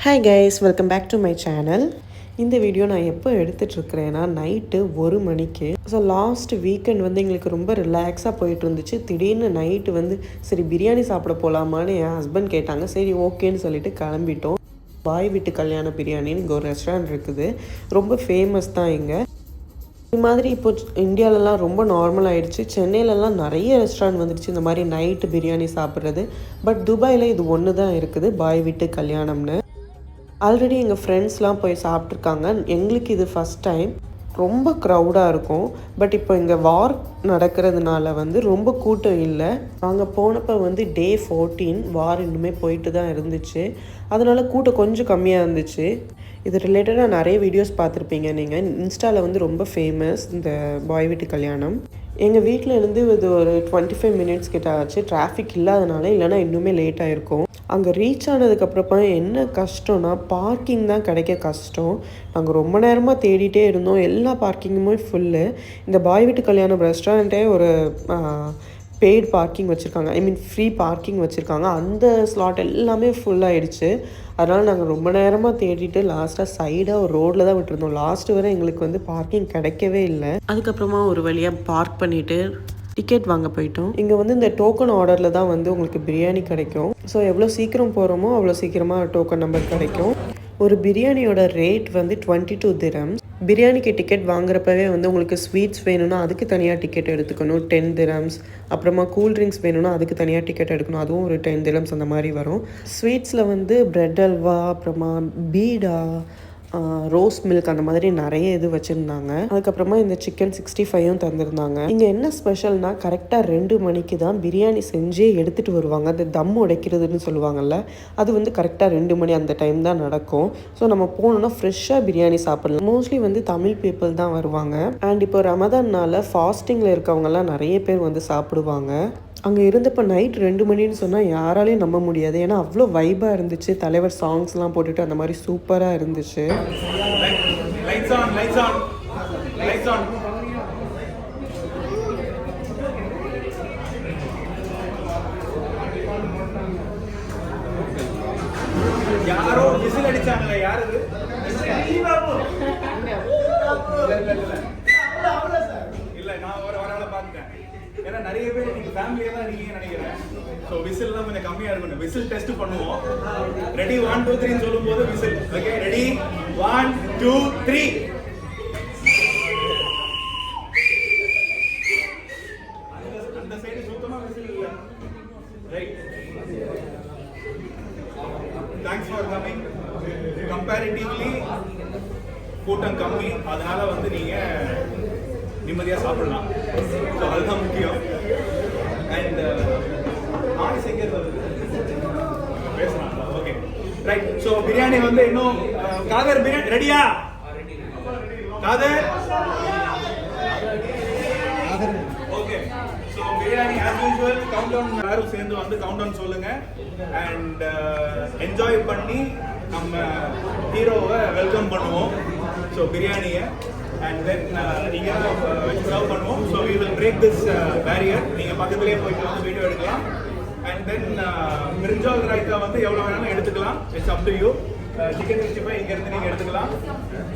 Hi guys, welcome back to my channel. இந்த video நான் எப்போ எடுத்துட்ருக்கிறேன்னா நைட்டு 1 மணிக்கு. ஸோ லாஸ்ட் வீக்கெண்ட் வந்து எங்களுக்கு ரொம்ப ரிலாக்ஸாக போயிட்டு இருந்துச்சு. திடீர்னு நைட்டு வந்து சரி பிரியாணி சாப்பிட போகலாமான்னு என் ஹஸ்பண்ட் கேட்டாங்க. சரி ஓகேன்னு சொல்லிட்டு கிளம்பிட்டோம். பாய் வீட்டு கல்யாண பிரியாணின்னு இங்கே ஒரு ரெஸ்டாரண்ட் இருக்குது. ரொம்ப ஃபேமஸ் தான் இங்கே. இது மாதிரி இப்போ இந்தியாவிலலாம் ரொம்ப நார்மல் ஆகிடுச்சு. சென்னையிலலாம் நிறைய ரெஸ்டாரண்ட் வந்துடுச்சு இந்த மாதிரி நைட்டு பிரியாணி சாப்பிட்றது. பட் துபாயில் இது ஒன்று தான் இருக்குது, பாய் வீட்டு கல்யாணம்னு. ஆல்ரெடி எங்கள் ஃப்ரெண்ட்ஸ்லாம் போய் சாப்பிட்ருக்காங்க. எங்களுக்கு இது ஃபஸ்ட் டைம். ரொம்ப க்ரௌடாக இருக்கும். பட் இப்போ இங்கே வார் நடக்கிறதுனால வந்து ரொம்ப கூட்டம் இல்லை. நாங்கள் போனப்போ வந்து டே 14 வார் இன்னுமே போயிட்டு தான் இருந்துச்சு. அதனால் கூட்டம் கொஞ்சம் கம்மியாக இருந்துச்சு. இது ரிலேட்டடாக நிறைய வீடியோஸ் பார்த்துருப்பீங்க நீங்கள். இன்ஸ்டாவில் வந்து ரொம்ப ஃபேமஸ் இந்த பாய் வீட்டு கல்யாணம். எங்கள் வீட்டில் இருந்து இது ஒரு 25 மினிட்ஸ் கிட்ட ஆச்சு. டிராஃபிக் இல்லாதனால, இல்லைனா இன்னுமே லேட் ஆகிருக்கும். அங்கே ரீச் ஆனதுக்கப்புறப்ப என்ன கஷ்டம்னா பார்க்கிங் தான் கிடைக்க கஷ்டம். நாங்கள் ரொம்ப நேரமாக தேடிட்டே இருந்தோம். எல்லா பார்க்கிங்குமே ஃபுல்லு. இந்த பாய் வீட்டு கல்யாணம் ரெஸ்டாரண்ட்டே ஒரு பெய்டு பார்க்கிங் வச்சுருக்காங்க. ஐ மீன் ஃப்ரீ பார்க்கிங் வச்சுருக்காங்க. அந்த ஸ்லாட் எல்லாமே ஃபுல்லாகிடுச்சு. அதனால் நாங்கள் ரொம்ப நேரமாக தேடிட்டு லாஸ்ட்டாக சைடாக ஒரு ரோட்டில் தான் விட்டுருந்தோம். லாஸ்ட்டு வரை எங்களுக்கு வந்து பார்க்கிங் கிடைக்கவே இல்லை. அதுக்கப்புறமா ஒரு வழியாக பார்க் பண்ணிவிட்டு டிக்கெட் வாங்க போயிட்டோம். இங்கே வந்து இந்த டோக்கன் ஆர்டரில் தான் வந்து உங்களுக்கு பிரியாணி கிடைக்கும். ஸோ எவ்வளோ சீக்கிரம் போகிறோமோ அவ்வளோ சீக்கிரமாக டோக்கன் நம்பர் கிடைக்கும். ஒரு பிரியாணியோட ரேட் வந்து 22 dirhams. பிரியாணிக்கு டிக்கெட் வாங்குறப்பவே வந்து உங்களுக்கு ஸ்வீட்ஸ் வேணும்னா அதுக்கு தனியாக டிக்கெட் எடுத்துக்கணும், 10 dirhams. அப்புறமா கூல்ட்ரிங்க்ஸ் வேணும்னா அதுக்கு தனியாக டிக்கெட் எடுக்கணும், அதுவும் ஒரு 10 dirhams அந்த மாதிரி வரும். ஸ்வீட்ஸில் வந்து பிரெட் அல்வா, அப்புறமா பீடா, ரோஸ் மில்க் அந்த மாதிரி நிறைய இது வச்சுருந்தாங்க. அதுக்கப்புறமா இந்த சிக்கன் 65ம் தந்திருந்தாங்க. இங்கே என்ன ஸ்பெஷல்னால் கரெக்டாக 2 மணிக்கு தான் பிரியாணி செஞ்சே எடுத்துகிட்டு வருவாங்க. அந்த தம் உடைக்கிறதுன்னு சொல்லுவாங்கள்ல, அது வந்து கரெக்டாக 2 மணி அந்த டைம் தான் நடக்கும். ஸோ நம்ம போனோன்னா ஃப்ரெஷ்ஷாக பிரியாணி சாப்பிடலாம். மோஸ்ட்லி வந்து தமிழ் பீப்புள் தான் வருவாங்க. அண்ட் இப்போ ரமதான்னால ஃபாஸ்டிங்கில் இருக்கவங்கலாம் நிறைய பேர் வந்து சாப்பிடுவாங்க. அங்கே இருந்தப்போ நைட் 2 மணின்னு சொன்னால் யாராலையும் நம்ப முடியாது. ஏன்னா அவ்வளோ வைபாக இருந்துச்சு. தலைவர் சாங்ஸ்லாம் போட்டுட்டு அந்த மாதிரி சூப்பராக இருந்துச்சு. யாரோ விசில் அடிச்சாங்க. யாரு இல்ல, நான் ஒரு ஆளை பார்த்துட்டேன். ஏன்னா நிறைய பேர் நீங்க ஃபேமிலியா தான் இருக்கீங்கன்னு நினைக்கிறேன். ஸோ விசில்லாம் கொஞ்சம் கம்மியா இருக்கணும். விசில் டெஸ்ட் பண்ணுவோம். ரெடி 1 2 3 சொல்லும் போது விசில். Okay, ready 1 2 3. அந்த சைடு சுத்தமா விசில் இல்ல. Right. Thanks for coming. Comparatively கூட்டம் கம்மி, அதனால வந்து நீங்க நிம்மதியாக சாப்பிடலாம். ஸோ அதுதான் முக்கியம். அண்ட் ஆடி செய்கிறது பேசலாம். Okay, right. ஸோ பிரியாணி வந்து இன்னும் காதர் பிரியாணி ரெடியா? Khader okay. So biryani as usual countdown எல்லாரும் சேர்ந்து வந்து கவுண்ட் டவுன் சொல்லுங்க. அண்ட் என்ஜாய் பண்ணி நம்ம ஹீரோவை வெல்கம் பண்ணுவோம். ஸோ பிரியாணியை and then நீங்க வெச்சு சர்வ் பண்ணுவோம். so we will break this barrier. நீங்க பக்கத்துலயே போயிட்டு வந்து வீடியோ எடுக்கலாம். and then மிர்ஜால் ரைத்தா வந்து எவ்வளவு வேணாலும் எடுத்துக்கலாம். it's up to you. Chicken 65 இங்க இருந்து நீங்க எடுத்துக்கலாம்.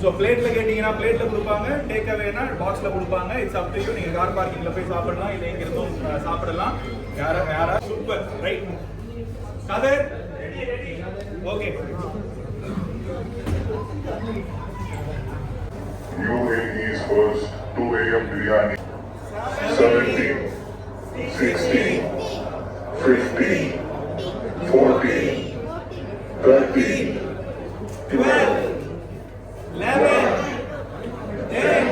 so பிளேட்ல கேட்டீங்கன்னா பிளேட்ல கொடுப்பாங்க, டேக் அவேனா பாக்ஸ்ல கொடுப்பாங்க. it's up to you. நீங்க கார் பார்க்கிங்ல போய் சாப்பிடலாம், இல்ல இங்க இருந்தும் சாப்பிடலாம். யாரா சூப்பர். ரைட் கதர் okay. UAE's first 2 AM biryani. 17, 16, 15, 14, 13, 12, 11, 10,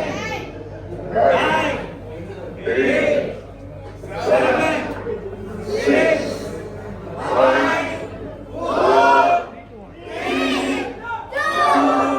9, 8, 7, 6, 5, 4, 3, 2.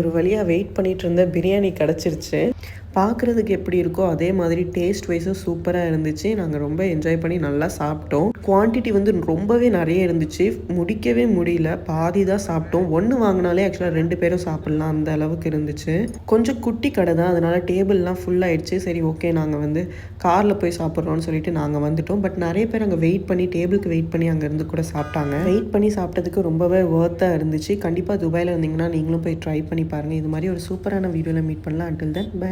ஒரு வழியாக வெயிட் பண்ணிட்டு இருந்த பிரியாணி கிடச்சிருச்சு. பார்க்குறதுக்கு எப்படி இருக்கோ அதே மாதிரி டேஸ்ட் வைஸும் சூப்பராக இருந்துச்சு. நாங்கள் ரொம்ப என்ஜாய் பண்ணி நல்லா சாப்பிட்டோம். குவான்டிட்டி வந்து ரொம்பவே நிறைய இருந்துச்சு, முடிக்கவே முடியல, பாதி தான் சாப்பிட்டோம். ஒன்று வாங்கினாலே ஆக்சுவலாக 2 பேரும் சாப்பிட்லாம், அந்த அளவுக்கு இருந்துச்சு. கொஞ்சம் குட்டி கடை தான், அதனால் டேபிள்லாம் ஃபுல்லாகிடுச்சு. சரி ஓகே நாங்கள் வந்து காரில் போய் சாப்பிட்றோன்னு சொல்லிட்டு நாங்கள் வந்துட்டோம். பட் நிறைய பேர் அங்கே வெயிட் பண்ணி டேபிளுக்கு வெயிட் பண்ணி அங்கேருந்து கூட சாப்பிட்டாங்க. வெயிட் பண்ணி சாப்பிட்டதுக்கு ரொம்பவே ஒர்த்தாக இருந்துச்சு. கண்டிப்பாக துபாயில் இருந்தீங்கன்னா நீங்களும் போய் ட்ரை பண்ணி பாருங்கள். இது மாதிரி ஒரு சூப்பரான வீடியோவில் மீட் பண்ணலாம். Until then by.